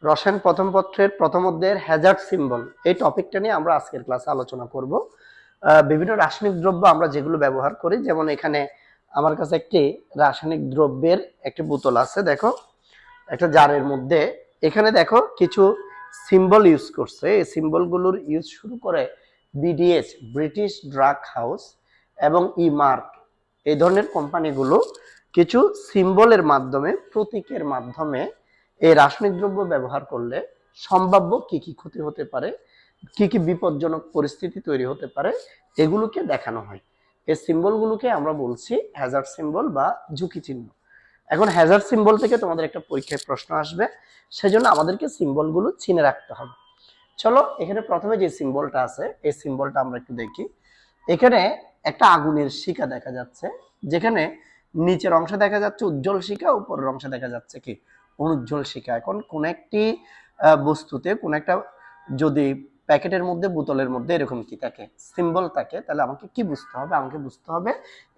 রসায়ন প্রথম পত্রের প্রথম অধ্যায়ের হ্যাজার্ড সিম্বল এই টপিকটা নিয়ে আমরা আজকের ক্লাসে আলোচনা করব। বিভিন্ন রাসায়নিক দ্রব্য আমরা যেগুলো ব্যবহার করি, যেমন এখানে আমার কাছে একটি রাসায়নিক দ্রব্যের একটি বোতল আছে, দেখো একটা জারের মধ্যে। এখানে দেখো কিছু সিম্বল ইউজ করছে। এই সিম্বলগুলোর ইউজ শুরু করে বিডিএস, ব্রিটিশ ড্রাগ হাউস, এবং ইমার্ক, এই ধরনের কোম্পানিগুলো কিছু সিম্বলের মাধ্যমে, প্রতীকের মাধ্যমে এই রাসায়নিক দ্রব্য ব্যবহার করলে সম্ভাব্য কি কি ক্ষতি হতে পারে, কি কি বিপজ্জনক পরিস্থিতি তৈরি হতে পারে, এগুলোকে দেখানো হয়। এই সিম্বলগুলোকে আমরা বলছি হ্যাজার্ড সিম্বল বা ঝুঁকি চিহ্ন। এখন হ্যাজার্ড সিম্বল থেকে তোমাদের একটা পরীক্ষায় প্রশ্ন আসবে, সেজন্য আমাদেরকে সিম্বলগুলো চিনে রাখতে হবে। চলো, এখানে প্রথমে যে সিম্বলটা আছে এই সিম্বলটা আমরা একটু দেখি। এখানে একটা আগুনের শিখা দেখা যাচ্ছে, যেখানে নিচের অংশে দেখা যাচ্ছে উজ্জ্বল শিখা, উপরের অংশে দেখা যাচ্ছে কি অনুজ্জ্বল শিখা। এখন কোন একটি বস্তুতে, কোন একটা যদি প্যাকেটের মধ্যে, বোতলের মধ্যে এরকম কি থাকে, সিম্বল থাকে, তাহলে আমাকে কি বুঝতে হবে? আমাকে বুঝতে হবে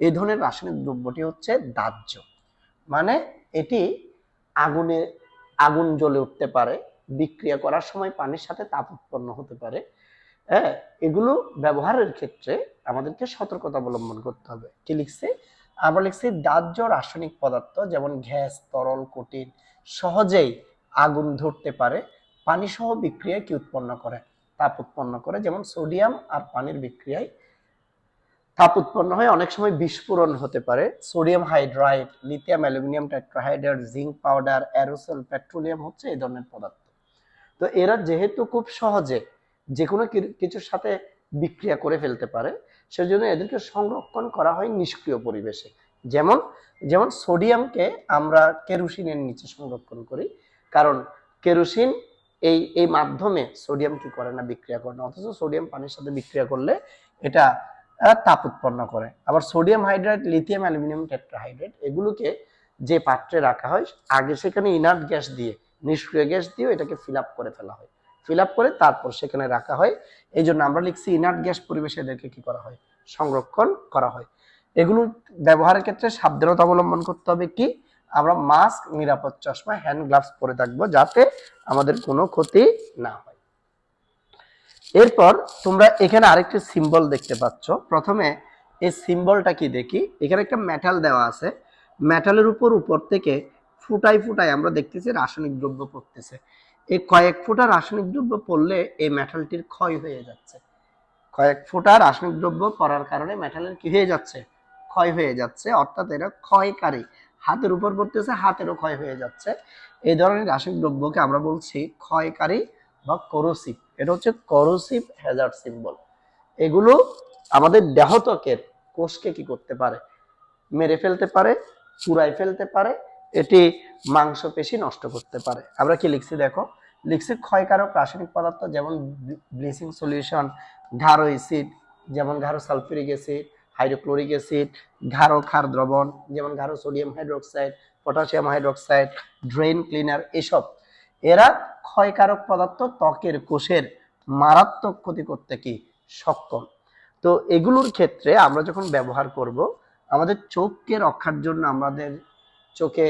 এই ধরনের রাসায়নিক দ্রব্যটি হচ্ছে দাহ্য, মানে এটি আগুনে, আগুন জ্বলে উঠতে পারে, বিক্রিয়া করার সময় পানির সাথে তাপ উৎপন্ন হতে পারে। হ্যাঁ, এগুলো ব্যবহারের ক্ষেত্রে আমাদেরকে সতর্কতা অবলম্বন করতে হবে। কি লিখছে? আমরা লিখছি দাহ্য রাসায়নিক পদার্থ, যেমন গ্যাস, তরল, কঠিন, সহজেই আগুন ধরতে পারে, পানি সহ বিক্রিয়ায় কি উৎপন্ন করে, তাপ উৎপন্ন করে। যেমন সোডিয়াম আর পানির বিক্রিয়ায় তাপ উৎপন্ন হয়, অনেক সময় বিস্ফোরণ হতে পারে। Sodium hydride, lithium aluminium tetrahydride, zinc powder, aerosol, petroleum হচ্ছে এই ধরনের পদার্থ। তো এরা যেহেতু খুব সহজে যে কোনো কিছুর সাথে বিক্রিয়া করে ফেলতে পারে, সেজন্য এদেরকে সংরক্ষণ করা হয় নিষ্ক্রিয় পরিবেশে। যেমন যেমন সোডিয়ামকে আমরা কেরোসিনের নিচে সংরক্ষণ করি, কারণ কেরোসিন এই এই মাধ্যমে সোডিয়াম কি করে না, বিক্রিয়া করে না। অথচ সোডিয়াম পানির সাথে বিক্রিয়া করলে এটা তাপ উৎপন্ন করে। আবার সোডিয়াম হাইড্রাইড, লিথিয়াম অ্যালুমিনিয়াম টেট্রাহাইড্রাইড, এগুলোকে যে পাত্রে রাখা হয়, আগে সেখানে ইনার্ট গ্যাস দিয়ে, নিষ্ক্রিয় গ্যাস দিয়ে এটাকে ফিল আপ করে ফেলা হয়, ফিল আপ করে তারপর সেখানে রাখা হয়। এই জন্য আমরা লিখছি ইনার্ট গ্যাস পরিবেশে এদেরকে কি করা হয়, সংরক্ষণ করা হয়। এগুলো ব্যবহারের ক্ষেত্রে সাবধানতা অবলম্বন করতে হবে। কি, আমরা মাস্ক, নিরাপদ চশমা, হ্যান্ড গ্লাভস পরে থাকবো, যাতে আমাদের কোনো ক্ষতি না হয়। এরপর তোমরা এখানে আরেকটি সিম্বল দেখতে পাচ্ছ। প্রথমে এই সিম্বলটা কি দেখি, এখানে একটা মেটাল দেওয়া আছে, মেটালের উপর থেকে ফুটায় ফুটায় আমরা দেখতেছি রাসায়নিক দ্রব্য পড়তেছে। এই কয়েক ফোঁটা রাসায়নিক দ্রব্য পড়লে এই মেটালটির ক্ষয় হয়ে যাচ্ছে। কয়েক ফোঁটা রাসায়নিক দ্রব্য পড়ার কারণে মেটালের কি হয়ে যাচ্ছে, ক্ষয় হয়ে যাচ্ছে, অর্থাৎ এরা ক্ষয়কারী। হাতের উপর পড়তেছে, হাতেরও ক্ষয় হয়ে যাচ্ছে। এই ধরনের রাসায়নিক দ্রব্যকে আমরা বলছি ক্ষয়কারী বা করোসিভ। এটা হচ্ছে করোসিভ হ্যাজার্ড সিম্বল। এগুলো আমাদের দেহত্বকের কোষকে কি করতে পারে, মেরে ফেলতে পারে, চুরাই ফেলতে পারে, এটি মাংসপেশি নষ্ট করতে পারে। আমরা কি লিখছি দেখো, লিখছি ক্ষয়কারক রাসায়নিক পদার্থ, যেমন ব্লিচিং সলিউশন, গাঢ় অ্যাসিড, যেমন গাঢ় সালফিউরিক অ্যাসিড, হাইড্রোক্লোরিক অ্যাসিড, গাঢ় ক্ষার দ্রবণ, যেমন গাঢ় sodium hydroxide, potassium hydroxide, drain cleaner, এসব এরা ক্ষয়কারক পদার্থ, ত্বকের কোষের মারাত্মক ক্ষতি করতে কি সক্ষম। তো এগুলোর ক্ষেত্রে আমরা যখন ব্যবহার করব, আমাদের চোখকে রক্ষার জন্য আমাদের চোখে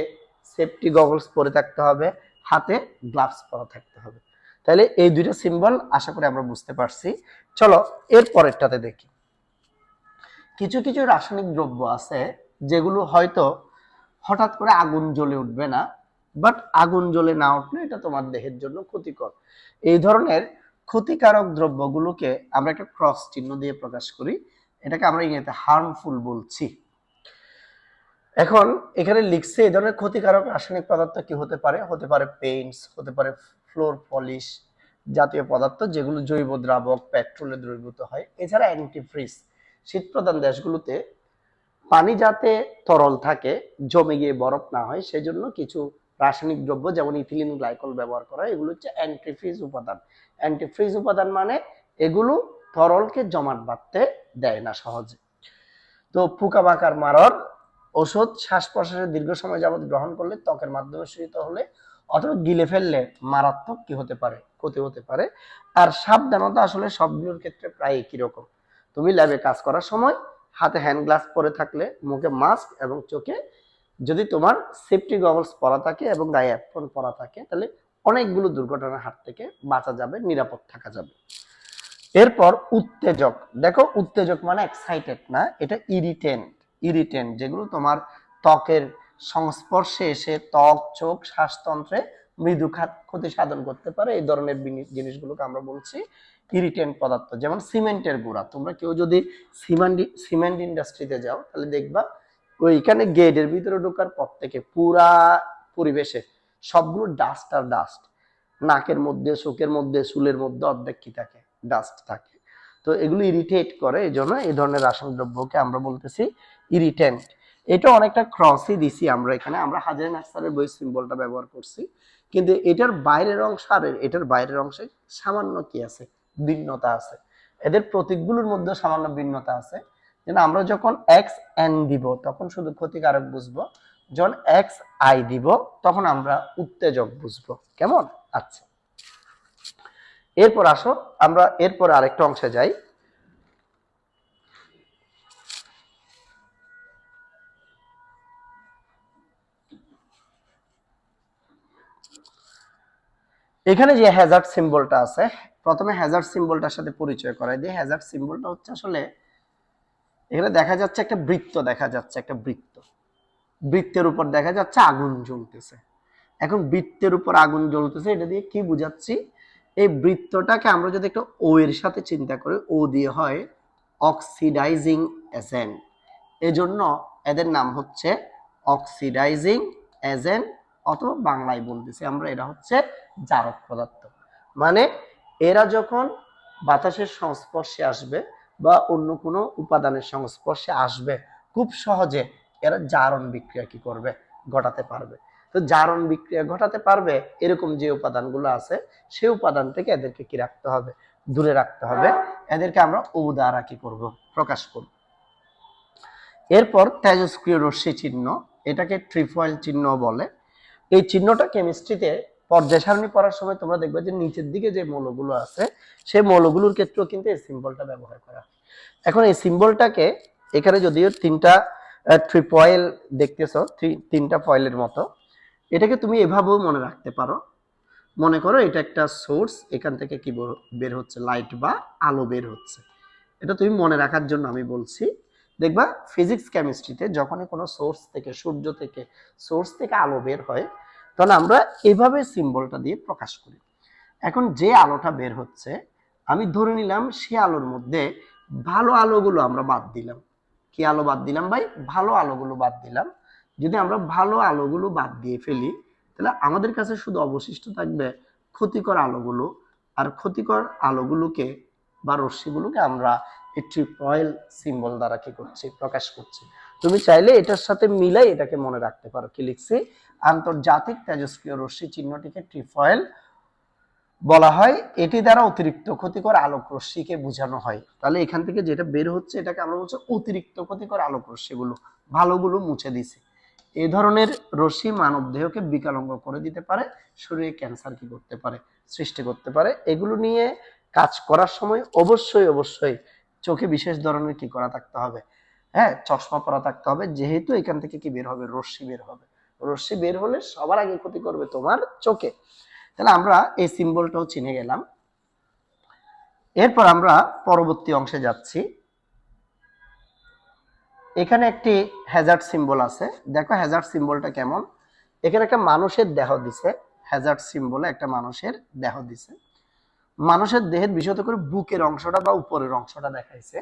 সেফটি গগলস পরে থাকতে হবে, হাতে গ্লাভস পরা থাকতে হবে। তাহলে এই দুইটা সিম্বল আশা করি আমরা বুঝতে পারছি। চলো এর পরেরটাতে দেখি। কিছু কিছু রাসায়নিক দ্রব্য আছে যেগুলো হয়তো হঠাৎ করে আগুন জ্বলে উঠবে না, বাট আগুন জ্বলে না উঠলে এটা তোমার দেহের জন্য ক্ষতিকর। এই ধরনের ক্ষতিকারক দ্রব্যগুলোকে আমরা একটা ক্রস চিহ্ন দিয়ে প্রকাশ করি, এটাকে আমরা ইংরেজিতে হার্মফুল বলছি। এখন এখানে লিখছে এই ধরনের ক্ষতিকারক রাসায়নিক পদার্থ কি হতে পারে, হতে পারে পেইন্টস, হতে পারে ফ্লোর পলিশ জাতীয় পদার্থ, যেগুলো জৈব দ্রাবক, পেট্রোলে দ্রবীভূত হয়। এছাড়া অ্যান্টিফ্রিজ, শীত প্রধান দেশগুলোতে পানি যাতে তরল থাকে, জমে গিয়ে বরফ না হয়, সেজন্য কিছু রাসায়নিক দ্রব্য যেমন ইথিলিন গ্লাইকল ব্যবহার করা হয়। এগুলো হচ্ছে অ্যান্টিফ্রিজ উপাদান। অ্যান্টিফ্রিজ উপাদান মানে এগুলো তরলকে জমাট বাঁধতে দেয় না সহজে। তো পোকামাকড় মারার ওষুধ শ্বাস প্রশ্বাসে দীর্ঘ সময় যাবত গ্রহণ করলে, ত্বকের মাধ্যমে শোষিত হলে অথবা গিলে ফেললে মারাত্মক কি হতে পারে, ক্ষতি হতে পারে। আর সাবধানতা আসলে সবগুলোর ক্ষেত্রে প্রায় একই রকম। তুমি ল্যাবে কাজ করার সময় হাতে হ্যান্ড গ্লাভস পরে থাকলে, মুখে মাস্ক, এবং চোখে যদি তোমার সেফটি গগলস পরা থাকে এবং গায়ে অ্যাপ্রন পরা থাকে, তাহলে অনেকগুলো দুর্ঘটনার হাত থেকে বাঁচা যাবে, নিরাপদ থাকা যাবে। এরপর উত্তেজক, দেখো উত্তেজক মানে এক্সাইটেড না, এটা ইরিটেন্ট। ইরিটেন্ট যেগুলো তোমার ত্বকের সংস্পর্শে এসে ত্বক, চোখ, শ্বাসতন্ত্রে মৃদু ক্ষতি সাধন করতে পারে, এই ধরনের জিনিসগুলোকে আমরা বলছি ইরিটেন্ট পদার্থ। যেমন সিমেন্টের গুঁড়া, তোমরা কেউ যদি সিমেন্ট ইন্ডাস্ট্রিতে যাও তাহলে দেখবা ওইখানে গেটের ভিতরে ঢোকার পর থেকে পুরা পরিবেশে সবগুলো ডাস্ট আর ডাস্ট, নাকের মধ্যে, চোখের মধ্যে, চুলের মধ্যে অর্ধেক কি থাকে, ডাস্ট থাকে। তো এগুলো ইরিটেট করে, এই জন্য এই ধরনের রাসায়নিক দ্রব্যকে আমরা বলতেছি ইরিটেন্ট। এটা অনেকটা ক্রসই দিছি আমরা এখানে, আমরা হাজারিন আখতারের বই সিম্বলটা ব্যবহার করছি, কিন্তু এটার বাইরের অংশ আর এটার বাইরের অংশে সামান্য কি আছে, ভিন্নতা আছে। এদের প্রতীকগুলোর মধ্যে সামান্য ভিন্নতা আছে। যেন আমরা যখন এক্স এন দিব তখন শুধু ক্ষতিকারক বুঝবো, যখন এক্স আই দিব তখন আমরা উত্তেজক বুঝবো। কেমন? আচ্ছা, এরপর আসো আমরা এরপর আরেকটা অংশে যাই। এখানে যে হ্যাজার্ড সিম্বলটা আছে, প্রথমে হ্যাজার্ড সিম্বলটার সাথে পরিচয় করাই দিই। হ্যাজার্ড সিম্বলটা হচ্ছে আসলে এখানে দেখা যাচ্ছে একটা বৃত্ত, দেখা যাচ্ছে একটা বৃত্ত, বৃত্তের উপর দেখা যাচ্ছে আগুন জ্বলতেছে। এখন বৃত্তের উপর আগুন জ্বলতেছে, এটা দিয়ে কি বুঝাচ্ছি, এই বৃত্তটাকে আমরা যদি একটা ও এর সাথে চিন্তা করি, ও দিয়ে হয় অক্সিডাইজিং এজেন্ট, এজন্য এদের নাম হচ্ছে অক্সিডাইজিং এজেন্ট, অথবা বাংলায় বলতেছি আমরা এরা হচ্ছে জারক পদার্থ। মানে এরা যখন বাতাসের সংস্পর্শে আসবে বা অন্য কোনো উপাদানের সংস্পর্শে আসবে, খুব সহজে এরা জারণ বিক্রিয়া কি করবে, ঘটাতে পারবে। তো জারণ বিক্রিয়া ঘটাতে পারবে এরকম যে উপাদানগুলো আছে, সেই উপাদান থেকে এদেরকে কি রাখতে হবে, দূরে রাখতে হবে। এদেরকে আমরা ও দ্বারা কি করব, প্রকাশ করব। এরপর তেজস্ক্রিয় রশ্মি চিহ্ন, এটাকে ট্রিফয়েল চিহ্ন বলে। এই চিহ্নটা কেমিস্ট্রিতে পর্যায় সারণী পড়ার সময় তোমরা দেখবে যে নিচের দিকে যে মৌলগুলো আছে সেই মৌলগুলোর ক্ষেত্রেও কিন্তু এই সিম্বলটা ব্যবহার করা হয়। এখন এই সিম্বলটাকে এখানে যদিও তিনটা ট্রিপয়েল দেখতেছো, তিনটা ফয়েলের মতো, এটাকে তুমি এভাবেও মনে রাখতে পারো। মনে করো এটা একটা সোর্স, এখান থেকে কি বের হচ্ছে, লাইট বা আলো বের হচ্ছে। এটা তুমি মনে রাখার জন্য আমি বলছি। দেখবা ফিজিক্স কেমিস্ট্রিতে যখনই কোনো সোর্স থেকে, সূর্য থেকে, সোর্স থেকে আলো বের হয়, তখন আমরা এভাবে সিম্বলটা দিয়ে প্রকাশ করি। এখন যে আলোটা বের হচ্ছে, আমি ধরে নিলাম সে আলোর মধ্যে ভালো আলোগুলো আমরা বাদ দিলাম। কি আলো বাদ দিলাম ভাই? ভালো আলোগুলো বাদ দিলাম। যদি আমরা ভালো আলোগুলো বাদ দিয়ে ফেলি, তাহলে আমাদের কাছে শুধু অবশিষ্ট থাকবে ক্ষতিকর আলোগুলো। আর ক্ষতিকর আলোগুলোকে বা রশ্মিগুলোকে আমরা এই ট্রিপয়েল সিম্বল দ্বারা কি করছি, প্রকাশ করছি। তুমি চাইলে এটার সাথে মিলাই এটাকে মনে রাখতে পারো। কি লিখছি? আন্তর্জাতিক তেজস্ক্রিয় রশ্মি চিহ্নটিকে ট্রিপয়েল বলা হয়, এটি দ্বারা অতিরিক্ত ক্ষতিকর আলোক রশ্মিকে বোঝানো হয়। তাহলে এখান থেকে যেটা বের হচ্ছে এটাকে আমরা বলছি অতিরিক্ত ক্ষতিকর আলোক রশ্মিগুলো, ভালোগুলো মুছে দিছে। এই ধরনের রশ্মি মানব দেহকে বিকলাঙ্গ করে দিতে পারে, শরীরে ক্যান্সার কি করতে পারে, সৃষ্টি করতে পারে। এগুলো নিয়ে কাজ করার সময় অবশ্যই অবশ্যই চোখে বিশেষ ধরনের কি করা থাকতে হবে, হ্যাঁ, চশমা পরা থাকতে হবে। যেহেতু এখান থেকে কি বের হবে, রশ্মি বের হবে। রশ্মি বের হলে সবার আগে ক্ষতি করবে তোমার চোখে। তাহলে আমরা এই সিম্বলটাও চিনে গেলাম। এরপর আমরা পরবর্তী অংশে যাচ্ছি। এখানে একটি হ্যাজার্ড সিম্বল আছে, দেখো হ্যাজার্ড সিম্বলটা কেমন। এখানে একটা মানুষের দেহ দিছে, হ্যাজার্ড সিম্বলে একটা মানুষের দেহ দিছে। মানুষের দেহের বিশেষত করে বুকের অংশটা বা উপরের অংশটা দেখাইছে,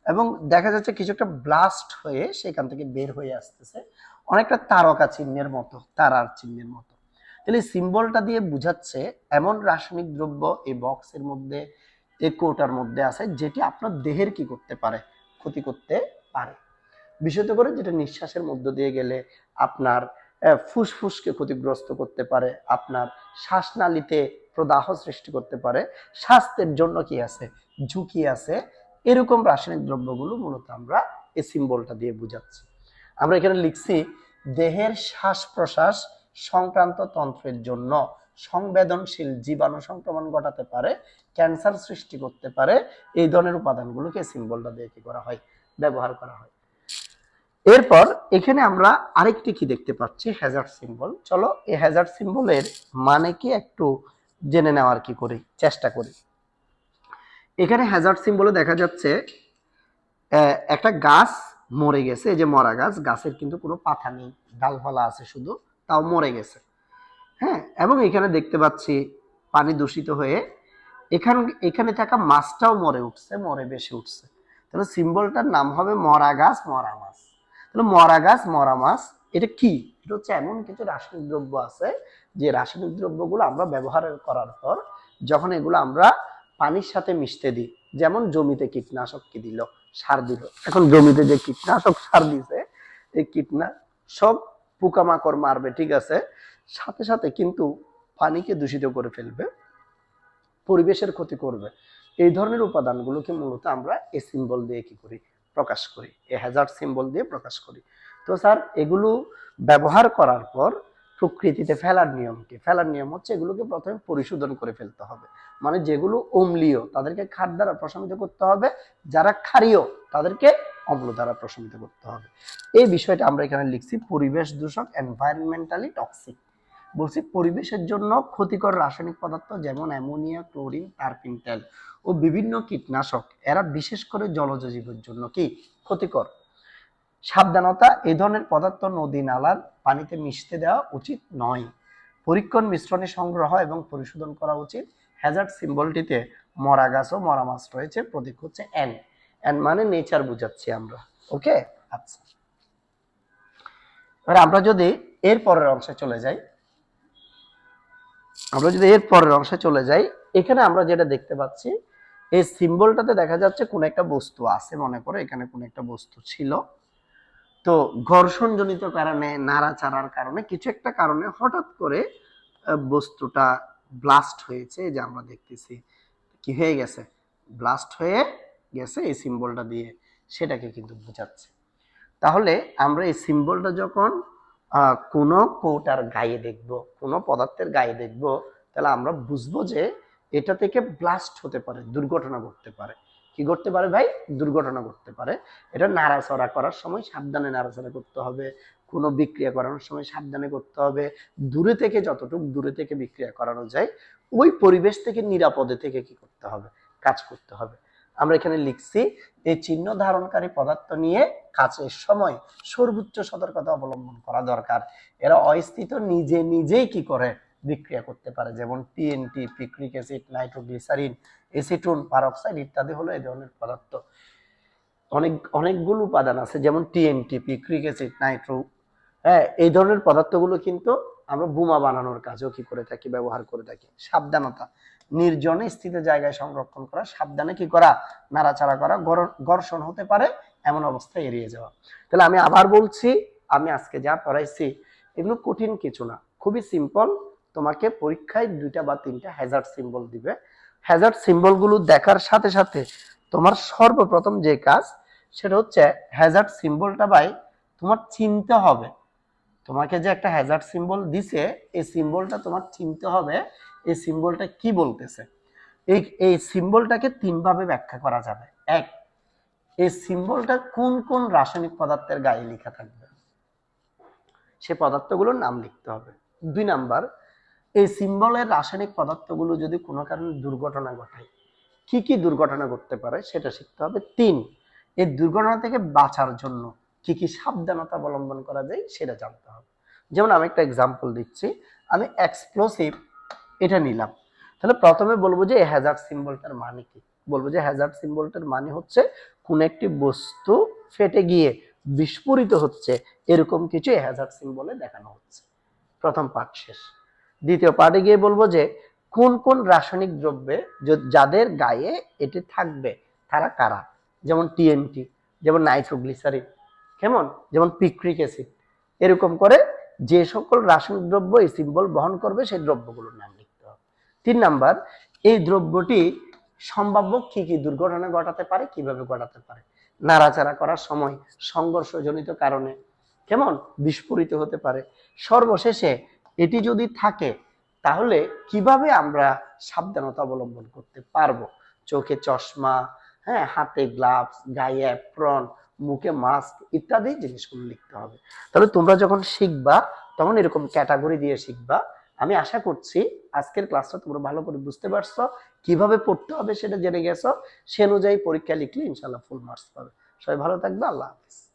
এবং দেখা যাচ্ছে কিছু একটা ব্লাস্ট হয়ে সেখান থেকে বের হয়ে আসতেছে, অনেকটা তারকা চিহ্নের মতো, তারার চিহ্নের মতো। তাহলে সিম্বলটা দিয়ে বুঝাচ্ছে এমন রাসায়নিক দ্রব্য এই বক্সের মধ্যে, এই কোটার মধ্যে আছে, যেটি আপনার দেহের কি করতে পারে, ক্ষতি করতে পারে। বিশেষত করে যেটা নিঃশ্বাসের মধ্য দিয়ে গেলে আপনার ফুসফুসকে ক্ষতিগ্রস্ত করতে পারে, আপনার শ্বাসনালীতে প্রদাহ সৃষ্টি করতে পারে, স্বাস্থ্যের জন্য কি আছে, ঝুঁকি আছে। এরকম রাসায়নিক দ্রব্যগুলো মূলত আমরা এই সিম্বলটা দিয়ে বুঝাচ্ছি। আমরা এখানে লিখছি দেহের শ্বাস প্রশ্বাস সংক্রান্ত তন্ত্রের জন্য সংবেদনশীল জীবাণু সংক্রমণ ঘটাতে পারে, ক্যান্সার সৃষ্টি করতে পারে। এই ধরনের উপাদানগুলোকে সিম্বলটা দিয়ে কি করা হয়, ব্যবহার করা হয়। এরপর এখানে আমরা আরেকটি কি দেখতে পাচ্ছি, হ্যাজার্ড সিম্বল। চলো এই হ্যাজার্ড সিম্বলের মানে কি একটু জেনে নেওয়ার কি করি, চেষ্টা করি। এখানে হ্যাজার্ড সিম্বলে দেখা যাচ্ছে একটা গাছ মরে গেছে, এই যে মরা গাছ, গাছের কিন্তু কোনো পাতা নেই, ডালপালা আছে শুধু, তাও মরে গেছে। হ্যাঁ, এবং এখানে দেখতে পাচ্ছি পানি দূষিত হয়ে এখানে এখানে থাকা মাছটাও মরে উঠছে, মরে বেশি উঠছে। তাহলে সিম্বলটার নাম হবে মরা গাছ মরা মাছ। তাহলে মরা গাছ মরা মাছ, এটা কি? এটা হচ্ছে এমন কিছু রাসায়নিক দ্রব্য আছে, যে রাসায়নিক দ্রব্যগুলো আমরা ব্যবহার করার পর যখন এগুলো আমরা পানির সাথে মিশতে দিই, যেমন জমিতে কীটনাশক কি দিল, সার দিল, এখন জমিতে যে কীটনাশক সার দিছে, এই কীটনাশক পোকামাকড় মারবে, ঠিক আছে, সাথে সাথে কিন্তু পানিকে দূষিত করে ফেলবে, পরিবেশের ক্ষতি করবে। এই ধরনের উপাদানগুলোকে মূলত আমরা এই সিম্বল দিয়ে কি করি, প্রকাশ করি, এই হ্যাজার্ড সিম্বল দিয়ে প্রকাশ করি। তো স্যার এগুলো ব্যবহার করার পর প্রকৃতিতে ফেলার নিয়ম কি? ফেলার নিয়ম হচ্ছে এগুলোকে প্রথমে পরিশোধন করে ফেলতে হবে। মানে যেগুলো অম্লীয় তাদেরকে ক্ষার দ্বারা প্রশমিত করতে হবে, যারা ক্ষারীয় তাদেরকে অম্ল দ্বারা প্রশমিত করতে হবে। এই বিষয়টা আমরা এখানে লিখছি পরিবেশ দূষক, এনভায়রনমেন্টালি টক্সিক। বলছি পরিবেশের জন্য ক্ষতিকর রাসায়নিক পদার্থ যেমন অ্যামোনিয়া, ক্লোরিন, টারপিনটেল ও বিভিন্ন কীটনাশক, এরা বিশেষ করে জলজ জীবের জন্য কি ক্ষতিকর। সাবধানতা, এই ধরনের পদার্থ নদী নালার পানিতে মিশতে দেওয়া উচিত নয়। পরীক্ষণ মিশ্রণে সংগ্রহ এবং পরিশোধন করা উচিত। হ্যাজার্ড সিম্বলটিতে মরা গাছ ও মরা মাছ রয়েছে, প্রতীক হচ্ছে এন। এন মানে নেচার বুঝাচ্ছি আমরা। ওকে, আচ্ছা, এবার আমরা যদি এর পরের অংশে চলে যাই, এখানে আমরা যেটা দেখতে পাচ্ছি, এই সিম্বলটাতে দেখা যাচ্ছে কোন একটা বস্তু আছে, মনে করো এখানে কোন একটা বস্তু ছিল, তো ঘর্ষণজনিত কারণে, নাড়াচাড়ার কারণে, কিছু একটা কারণে হঠাৎ করে বস্তুটা ব্লাস্ট হয়েছে, যে আমরা দেখতেছি কি হয়ে গেছে, ব্লাস্ট হয়ে গেছে, এই সিম্বলটা দিয়ে সেটাকে কিন্তু বোঝাচ্ছে। তাহলে আমরা এই সিম্বলটা যখন কোনো কৌটার গায়ে দেখব, কোনো পদার্থের গায়ে দেখব, তাহলে আমরা বুঝবো যে এটা থেকে ব্লাস্ট হতে পারে, দুর্ঘটনা ঘটতে পারে। কি ঘটতে পারে ভাই? দুর্ঘটনা ঘটতে পারে। এটা নাড়াচড়া করার সময় সাবধানে নাড়াচড়া করতে হবে, কোনো বিক্রিয়া করানোর সময় সাবধানে করতে হবে, দূরে থেকে যতটুকু দূরে থেকে বিক্রিয়া করানো যায় ওই পরিবেশ থেকে নিরাপদে থেকে কি করতে হবে, কাজ করতে হবে। আমরা এখানে লিখছি এই চিহ্ন ধারণকারী পদার্থ নিয়ে কাজের সময় সর্বোচ্চ সতর্কতা অবলম্বন করা দরকার। এরা অস্থিত নিজে নিজেই কি করে বিক্রিয়া করতে পারে, যেমন TNT, picric acid, nitroglycerine, acetone, peroxide ইত্যাদি হলো এই ধরনের পদার্থ। অনেকগুলো উপাদান আছে, যেমন টিএনটি, পিক্রিক অ্যাসিড, নাইট্রো, হ্যাঁ, এই ধরনের পদার্থগুলো কিন্তু আমরা বোমা বানানোর কাজেও কি করে থাকি, ব্যবহার করে থাকি। সাবধানতা, নির্জনে স্থিত জায়গায় সংরক্ষণ করা, সাবধানে কি করা, নাড়াচাড়া করা, ঘর্ষণ হতে পারে এমন অবস্থায় এড়িয়ে যাওয়া। তাহলে আমি আবার বলছি, আমি আজকে যা পড়াইছি এগুলো কঠিন কিছু না, খুবই সিম্পল। তোমাকে পরীক্ষায় 2টা বা 3টা হ্যাজার্ড সিম্বল দিবে। হ্যাজার্ড সিম্বল গুলো দেখার সাথে সাথে তোমার সর্বপ্রথম যে কাজ, সেটা হচ্ছে হ্যাজার্ড সিম্বলটা ভাই তোমার চিনতে হবে। তোমাকে যে একটা হ্যাজার্ড সিম্বল দিছে, এই সিম্বলটা তোমার চিনতে হবে এই সিম্বলটা কি বলতেছে। এই সিম্বলটাকে 3 ভাবে ব্যাখ্যা করা যাবে। এক, এই সিম্বলটা কোন কোন রাসায়নিক পদার্থের গায়ে লেখা থাকবে, সে পদার্থগুলোর নাম লিখতে হবে। 2 নাম্বার, এই সিম্বলের রাসায়নিক পদার্থগুলো যদি কোনো কারণে দুর্ঘটনা ঘটায়, কি কি দুর্ঘটনা ঘটতে পারে সেটা শিখতে হবে। 3, এই দুর্ঘটনা থেকে বাঁচার জন্য কি কি সাবধানতা অবলম্বন করা যায় সেটা জানতে হবে। যেমন আমি একটা এক্সাম্পল দিচ্ছি, আমি এক্সপ্লোসিভ এটা নিলাম, তাহলে প্রথমে বলবো যে হ্যাজার্ড সিম্বলটার মানে কি। বলবো যে হ্যাজার্ড সিম্বলটার মানে হচ্ছে কোন একটি বস্তু ফেটে গিয়ে বিস্ফোরিত হচ্ছে, এরকম কিছু হ্যাজার্ড সিম্বলে দেখানো হচ্ছে। প্রথম পার্ট শেষ। দ্বিতীয় পার্টে গিয়ে বলবো যে কোন কোন রাসায়নিক দ্রব্যে যাদের গায়ে এটি থাকবে তারা কারা, যেমন টিএনটি, যেমন নাইট্রোগ্লিসারিন, কেমন, যেমন পিক্রিক অ্যাসিড, এরকম করে যে সকল রাসায়নিক দ্রব্য এই সিম্বল বহন করবে সেই দ্রব্যগুলোর নাম লিখতে হবে। 3 নাম্বার, এই দ্রব্যটি সম্ভাব্য কি কি দুর্ঘটনা ঘটাতে পারে, কিভাবে ঘটাতে পারে, নাড়াচাড়া করার সময়, সংঘর্ষজনিত কারণে, কেমন, বিস্ফোরিত হতে পারে। সর্বশেষে এটি যদি থাকে তাহলে কিভাবে আমরা সাবধানতা অবলম্বন করতে পারবো, চোখে চশমা, হ্যাঁ, হাতে গ্লাভস, গায়ে অ্যাপ্রন, মুখে মাস্ক ইত্যাদি জিনিসগুলো লিখতে হবে। তাহলে তোমরা যখন শিখবা তখন এরকম ক্যাটাগরি দিয়ে শিখবা। আমি আশা করছি আজকের ক্লাসটা তোমরা ভালো করে বুঝতে পারছো, কিভাবে পড়তে হবে সেটা জেনে গেছো, সে অনুযায়ী পরীক্ষা লিখলে ইনশাল্লাহ ফুল মার্কস পাবে। সবাই ভালো থাকবে, আল্লাহ হাফেজ।